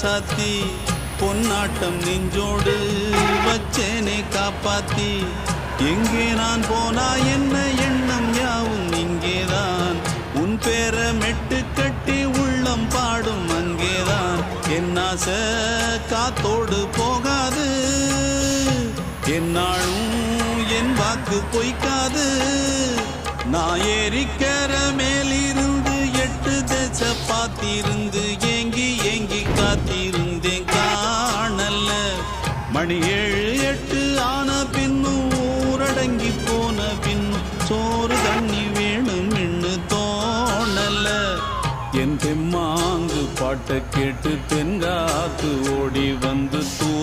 ராசாத்தி பொன்னாட்டம் நெஞ்சோடு வச்சேனே காப்பாத்தி எங்கே நான் போனா என்ன எண்ணம் யாவும் இங்கேதான் உன் பேர மெட்டு கட்டி உள்ளம் பாடும் அங்கேதான் என் ஆசை காத்தோடு போகாது என்னாலும் என் வாக்கு பொய்க்காது நான் ஏறிக்கிற மேலிருந்து 8 தேச பார்த்திருந்து ஏங்கி ஏங்கி காத்திருந்தேன் காணல மணி 7 8 ஆன பின்னும் ஊரடங்கி போன பின்னும் சோறு தண்ணி வேணும் என்று தோணல என் தெம்மாங்கு பாட்டை கேட்டு தென்காத்து ஓடி வந்து